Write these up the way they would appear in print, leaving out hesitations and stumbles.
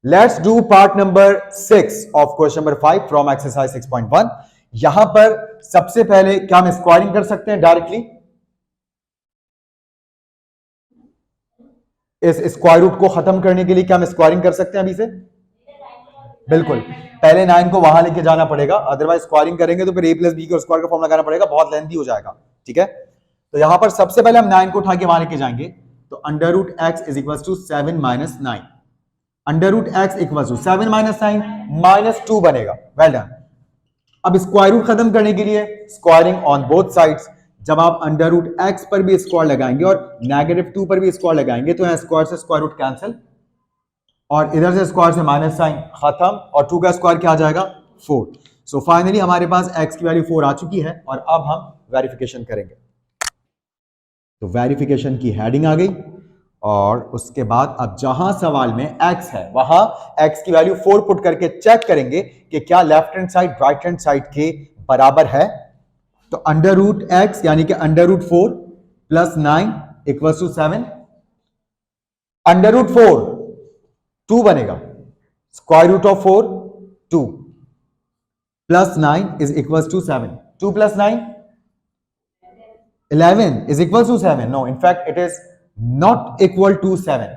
Let's do part number 6 of question number 5 from exercise 6.1। यहां पर सबसे पहले क्या हम स्क्वायरिंग कर सकते हैं डायरेक्टली? इस स्क्वायर रूट को खत्म करने के लिए क्या हम स्क्वायरिंग कर सकते हैं अभी से? बिल्कुल, पहले 9 को वहां लेके जाना पड़ेगा, अदरवाइज स्क्वायरिंग करेंगे तो फिर a प्लस बी के स्क्वायर का फॉर्म लगाना पड़ेगा, बहुत लेंथी हो जाएगा। ठीक है, तो यहां पर सबसे पहले हम 9 को उठा के वहां लेके जाएंगे, तो under root x is equal to 7 minus 9, under root x equal to 7 minus 9 minus 2 बनेगा। Well done. अब स्क्वायर रूट खत्म करने के लिए स्क्वायरिंग ऑन बोथ साइड्स, जब आप अंडर रूट एक्स पर भी स्क्वायर लगाएंगे और -2 पर भी स्क्वायर लगाएंगे तो यहां स्क्वायर से स्क्वायर रूट कैंसिल, और इधर से स्क्वायर से माइनस साइन खत्म, और 2 का स्क्वायर क्या आ जाएगा? 4। सो फाइनली हमारे पास x की वैल्यू 4 आ चुकी है, और अब हम वेरिफिकेशन करेंगे। तो वेरिफिकेशन की हेडिंग आ गई, और उसके बाद अब जहां सवाल में x है वहां x की वैल्यू 4 पुट करके चेक करेंगे कि क्या left hand side right hand side के बराबर है। तो अंडर रूट एक्स यानी कि under root 4 plus 9 equal to 7, under root 4 2 बनेगा, square root of 4 2 plus 9 is equal to 7, 2 plus 9 11 is equal to 7। No, in fact it is not equal to 7।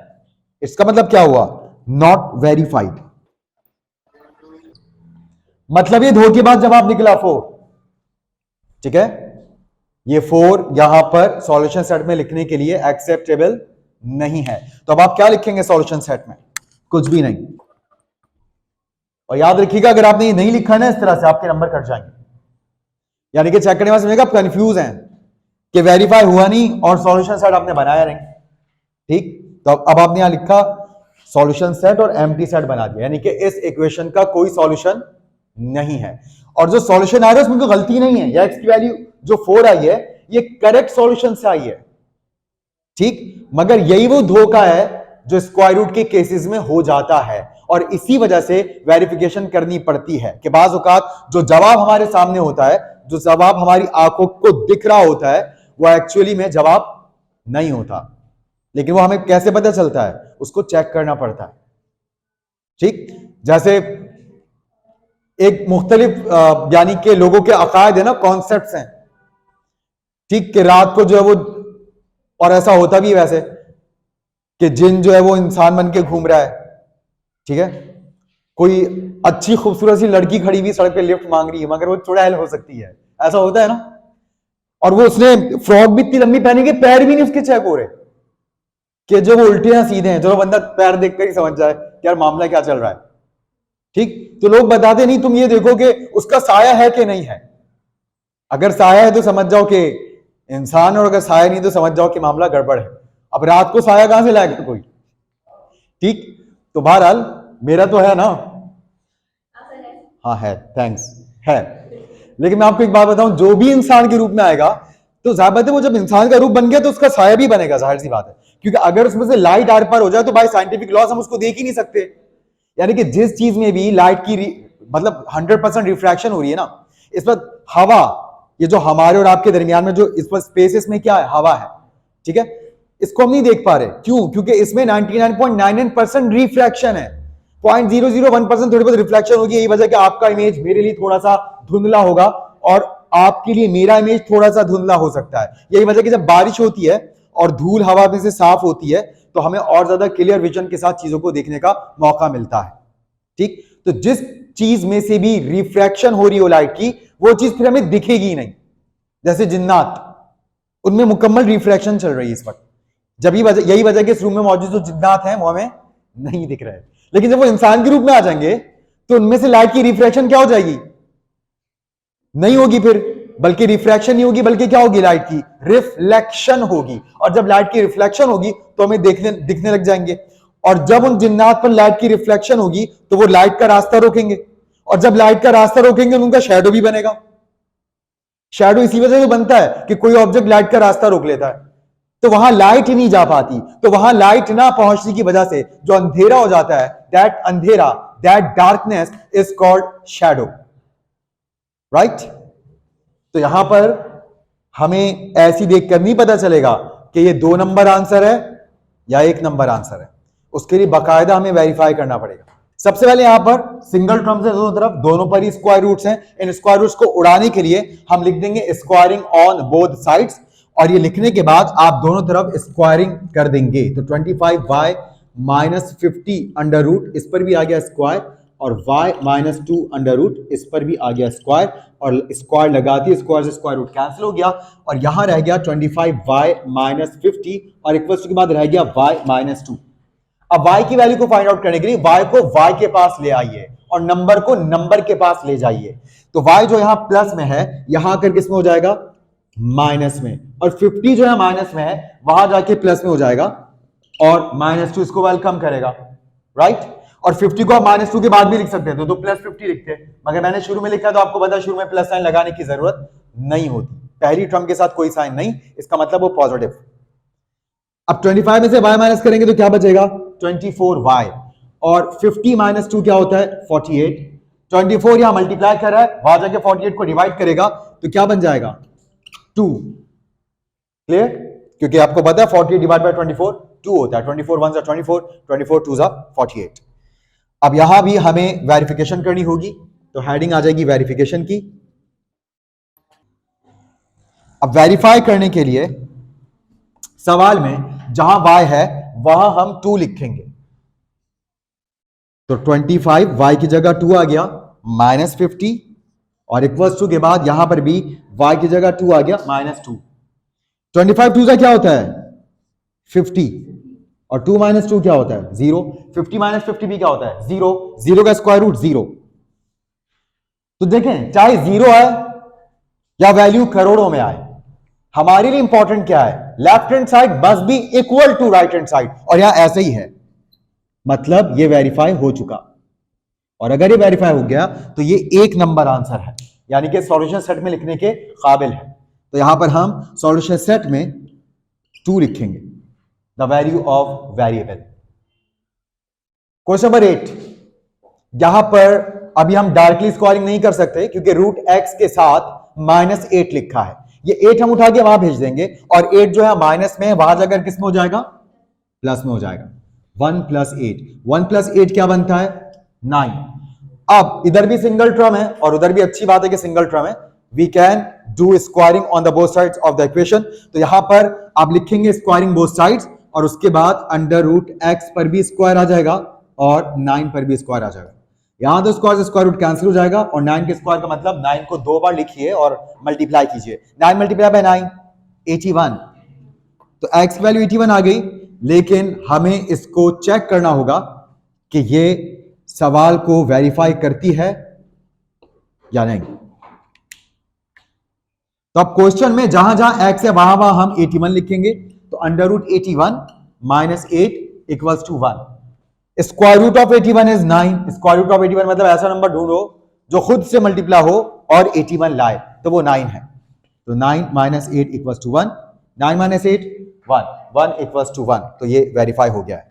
इसका मतलब क्या हुआ? Not verified. मतलब ये धोखेबाज जवाब निकला 4। ठीक है, ये 4 यहां पर सॉल्यूशन सेट में लिखने के लिए एक्सेप्टेबल नहीं है। तो अब आप क्या लिखेंगे सॉल्यूशन सेट में? कुछ भी नहीं। और याद रखिएगा, अगर आपने ये नहीं लिखा ना इस तरह से, आपके नंबर कट जाएंगे। यानी कि चेक करने में समझेगा आप कंफ्यूज हैं कि वेरीफाई हुआ नहीं और सॉल्यूशन सेट आपने बनाया नहीं। ठीक, तो अब आपने यहां लिखा सॉल्यूशन सेट और एम्प्टी सेट बना दिया, यानी कि इस इक्वेशन का कोई सॉल्यूशन नहीं है। और जो सॉल्यूशन आ रहा है उसमें कोई गलती नहीं है, या एक्स की वैल्यू जो 4 आई है ये करेक्ट सॉल्यूशन से आई है। ठीक, मगर यही वो धोखा है जो स्क्वायर रूट के केसेस में हो जाता है, और इसी वजह से वेरिफिकेशन करनी पड़ती है कि बाज़ औकात जो जवाब हमारे सामने होता है, जो जवाब हमारी आंखों को दिख रहा होता है, वो एक्चुअली में जवाब नहीं होता। लेकिन वो हमें कैसे पता चलता है? उसको चेक करना पड़ता है। ठीक, जैसे एक मुख्तलिफ यानी के लोगों के अकायद है ना, कॉन्सेप्ट्स हैं। ठीक, कि रात को जो है वो, और ऐसा होता भी है वैसे, कि जिन जो है वो इंसान बन के घूम रहा है। ठीक है, कोई अच्छी खूबसूरत सी लड़की खड़ी हुई सड़क पे लिफ्ट मांग रही है, मगर वो चुड़ैल हो सकती है, ऐसा होता है ना। और वो उसने फ्रॉक भी इतनी लंबी पहनी कि पैर भी नहीं उसके चेक हो रहे, कि जो वो उल्टे हैं सीधे हैं, जो बंदा पैर देखकर ही समझ जाए कि यार मामला क्या चल रहा है। ठीक, तो लोग बताते नहीं, तुम ये देखो कि उसका साया है कि नहीं है। अगर साया है तो समझ जाओ कि इंसान, और अगर साया नहीं तो समझ जाओ कि मामला गड़बड़ है। अब रात को साया कहां से लाएगा कोई? ठीक, तो बहरहाल मेरा तो है ना। हाँ है, थैंक्स है। लेकिन मैं आपको एक बात बताऊं, जो भी इंसान के रूप में आएगा तो जाहिर बात है वो जब इंसान का रूप बन गया तो उसका साया भी बनेगा, जाहिर सी बात है। क्योंकि अगर उसमें से लाइट आर पार हो जाए तो बाय साइंटिफिक लॉज हम उसको देख ही नहीं सकते। यानी कि जिस चीज में भी लाइट की मतलब 100% रिफ्रैक्शन हो रही है ना, इस पर हवा, ये जो हमारे और आपके दरमियान में जो इस पर स्पेस में क्या है? हवा है। ठीक है, इसको हम नहीं देख पा रहे, क्यों? क्योंकि इसमें 99.99% रिफ्रैक्शन है, 0.001% थोड़ी बहुत रिफ्लेक्शन होगी। यही वजह कि आपका इमेज मेरे लिए थोड़ा सा धुंधला होगा और आपके लिए मेरा इमेज थोड़ा सा धुंधला हो सकता है। यही वजह कि जब बारिश होती है और धूल हवा में से साफ होती है तो हमें और ज्यादा क्लियर विजन के साथ चीजों को देखने का मौका मिलता है। ठीक, तो जिस चीज में से भी रिफ्रैक्शन हो रही हो लाइट की, वो चीज फिर हमें दिखेगी नहीं। जैसे जिन्नात, उनमें मुकम्मल रिफ्रैक्शन चल रही है इस वक्त। जब यही वजह कि इस रूम में मौजूद जो जिन्नात हैं वो हमें नहीं दिख रहे। लेकिन जब वो इंसान के रूप में आ जाएंगे तो उनमें से लाइट की रिफ्रैक्शन क्या हो जाएगी? नहीं होगी फिर, बल्कि रिफ्रैक्शन नहीं होगी, बल्कि क्या होगी? लाइट की रिफ्लेक्शन होगी। और जब लाइट की रिफ्लेक्शन होगी तो हमें दिखने लग जाएंगे। और जब उन जिन्नात पर लाइट की रिफ्लेक्शन होगी तो वो लाइट का रास्ता रोकेंगे, और जब लाइट का रास्ता रोकेंगे उनका शैडो भी बनेगा। शैडो इसी वजह से बनता है कि कोई ऑब्जेक्ट लाइट का रास्ता रोक लेता है, तो वहां लाइट ही नहीं जा पाती। तो वहां लाइट ना पहुंचने की वजह से जो अंधेरा हो जाता है, दैट अंधेरा, that darkness is called shadow. Right, तो यहां पर हमें ऐसी देखकर नहीं पता चलेगा कि ये 2 नंबर आंसर है या 1 नंबर आंसर है। उसके लिए बाकायदा हमें वेरीफाई करना पड़ेगा। सबसे पहले यहां पर सिंगल टर्म्स है दोनों तरफ, दोनों पर ही स्क्वायर रूट्स हैं। इन स्क्वायर रूट्स को उड़ाने के लिए हम लिख देंगे स्क्वायरिंग ऑन बोथ साइड्स, और ये लिखने के बाद आप दोनों तरफ स्क्वायरिंग कर देंगे। तो 25y माइनस 50 अंडर रूट, इस पर भी आ गया स्क्वायर, और y माइनस 2 अंडर रूट, इस पर भी आ गया स्क्वायर, और स्क्वायर लगाती है, स्क्वायर से स्क्वायर रूट कैंसिल हो गया, और यहां रह गया 25y माइनस 50, और इक्वल्स के बाद रह गया y माइनस 2। अब y की वैल्यू को फाइंड आउट करने के लिए y को y के पास ले आइए और नंबर को नंबर के पास ले जाइए। तो y जो यहां प्लस में है, यहां आकर किस में हो जाएगा, माइनस में, और 50 जो है माइनस में है, वहां जाके प्लस में हो जाएगा, और माइनस 2 इसको वेलकम करेगा, राइट। और 50 को आप माइनस 2 के बाद भी लिख सकते थे, तो प्लस 50 लिखते हैं, मगर मैंने शुरू में लिखा तो आपको पता शुरू में प्लस साइन लगाने की जरूरत नहीं होती, पहली टर्म के साथ कोई साइन नहीं, इसका मतलब वो पॉजिटिव। अब 25 में से y माइनस करेंगे तो क्या बचेगा, 24y, और 50 माइनस 2 क्या होता है, 48। 24 यहां मल्टीप्लाई कर रहा है, वहां जाके 48 को डिवाइड करेगा तो क्या बन जाएगा, 2। क्लियर, क्योंकि आपको पता है 48 डिवाइड बाय 24 2 होता है, 24 1 24, 24 2 48। अब यहां भी हमें वेरिफिकेशन करनी होगी, तो हेडिंग आ जाएगी वेरिफिकेशन की। अब वेरीफाई करने के लिए सवाल में जहां y है वहां हम 2 लिखेंगे, तो 25 y की जगह 2 आ गया, माइनस 50, और इक्वल्स 2 के बाद यहां पर भी y की जगह 2 आ गया, माइनस 2। 25 2 का क्या होता है, 50, और 2 माइनस 2 क्या होता है, 0। 50 माइनस 50 भी क्या होता है, 0। 0 का स्क्वायर रूट 0। तो देखें, चाहे 0 आए या वैल्यू करोड़ों में आए, हमारे लिए इंपॉर्टेंट क्या है, left hand side must be equal to right hand side, और यहां ऐसे ही है, मतलब ये वेरीफाई हो चुका। और अगर ये वेरीफाई हो गया तो ये एक नंबर आंसर है, यानी कि सॉल्यूशन सेट में लिखने के काबिल है। तो यहां पर हम सॉल्यूशन सेट में 2 लिखेंगे, the value of variable. Question number 8, यहां पर अभी हम डायरेक्टली स्क्वायरिंग नहीं कर सकते क्योंकि रूट एक्स के साथ माइनस 8 लिखा है, ये 8 हम उठा के वहां भेज देंगे, और 8 जो है माइनस में है, वहां जाकर किस में हो जाएगा, प्लस में हो जाएगा। 1 प्लस 8, 1 प्लस 8 क्या बनता है, 9। अब इधर भी सिंगल टर्म है और उधर भी अच्छी बात है कि सिंगल टर्म है, we can do squaring on the both sides of the equation. तो यहां पर आप लिखेंगे स्क्वायरिंग बोथ साइड्स, और उसके बाद अंडर रूट एक्स पर भी स्क्वायर आ जाएगा और 9 पर भी स्क्वायर आ जाएगा। यहां तो स्क्वायर से स्क्वायर रूट कैंसिल हो जाएगा, और 9 के स्क्वायर का मतलब 9 को 2 बार लिखिए और मल्टीप्लाई कीजिए। 9 मल्टीप्लाई बाय 9 81, तो x वैल्यू 81 आ गई, लेकिन हमें इसको चेक करना होगा कि ये सवाल को वेरीफाई करती है या नहीं। तो अब क्वेश्चन में जहां जहां x है वहां वहां हम 81 लिखेंगे, तो under root 81 minus 8 equals to 1। Square root of 81 is 9। Square root of 81 मतलब ऐसा नंबर ढूंढो जो खुद से मल्टीप्लाई हो और 81 लाए, तो वो 9 है। तो 9 minus 8 equals to 1, 9 minus 8 1, 1 equals to 1, तो ये वेरीफाई हो गया है।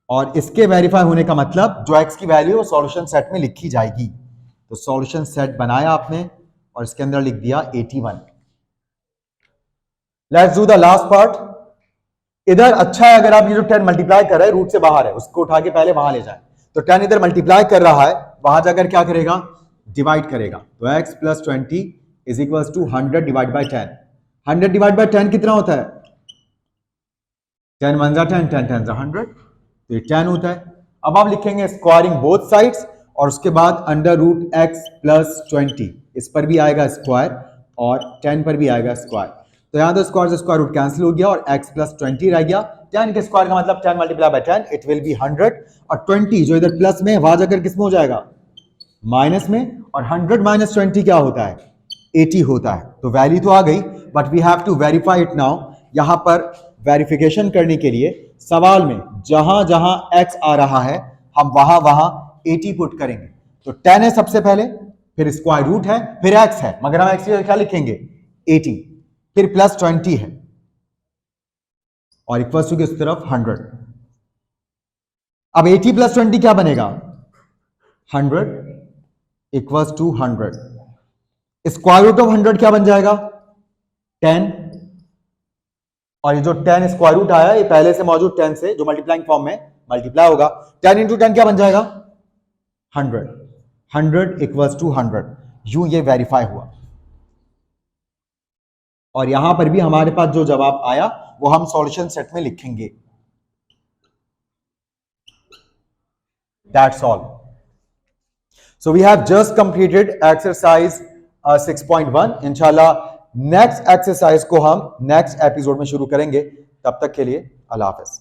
और इसके वेरीफाई होने का मतलब जो x की वैल्यू है वो सॉल्यूशन सेट में लिखी जाएगी। तो सॉल्यूशन सेट बनाया आपने और इसके अंदर लिख दिया 81। Let's do the last part. इधर अच्छा है अगर आप ये जो 10 मल्टीप्लाई कर रहे हैं रूट से बाहर है, उसको उठा के पहले वहां ले जाए। तो 10 इधर मल्टीप्लाई कर रहा है, वहां जाकर क्या करेगा, डिवाइड करेगा। तो x plus 20 is equal to 100 divide by 10। 100 divide by 10 कितना होता है, 10 1 जा 10, 10 10 जा 100, तो ये 10 होता है। अब आप लिखेंगे स्क्वायरिंग बोथ साइड्स, और उसके बाद अंडर रूट x प्लस 20, इस पर भी आएगा स्क्वायर और 10 पर भी आएगा स्क्वायर। तो यहां तो स्क्वायर से स्क्वायर रूट कैंसिल हो गया और x प्लस 20 रह गया। 10 के स्क्वायर का मतलब 10 multiply by 10, it will be 100, और 20 जो इधर प्लस में वहां जाकर किस में हो जाएगा, माइनस में, और 100 माइनस 20 क्या होता है, 80 होता है। तो वैल्यू तो आ गई, but we have to verify it now. यहां पर वेरिफिकेशन करने के लिए सवाल में जहां जहां x आ रहा है हम वहां वहां 80 पुट करेंगे। तो 10 है सबसे पहले, फिर स्क्वायर रूट है, फिर x है, मगर हम x की क्या लिखेंगे, 80, फिर प्लस 20 है, और इक्वल्स टू की उस तरफ 100। अब 80 प्लस 20 क्या बनेगा, 100 equals to 100। Square root of 100 क्या बन जाएगा, 10, और ये जो 10 स्क्वायर रूट आया ये पहले से मौजूद 10 से जो मल्टीप्लाइंग फॉर्म में मल्टीप्लाई होगा। 10 इंटू 10 क्या बन जाएगा? 100। 100 इक्वल्स टू 100। यूं ये वेरीफाई हुआ, और यहां पर भी हमारे पास जो जवाब आया वो हम सॉल्यूशन सेट में लिखेंगे। That's all. So we have just completed exercise 6.1. इंशाल्लाह नेक्स्ट एक्सरसाइज को हम नेक्स्ट एपिसोड में शुरू करेंगे। तब तक के लिए अल्लाह हाफिज।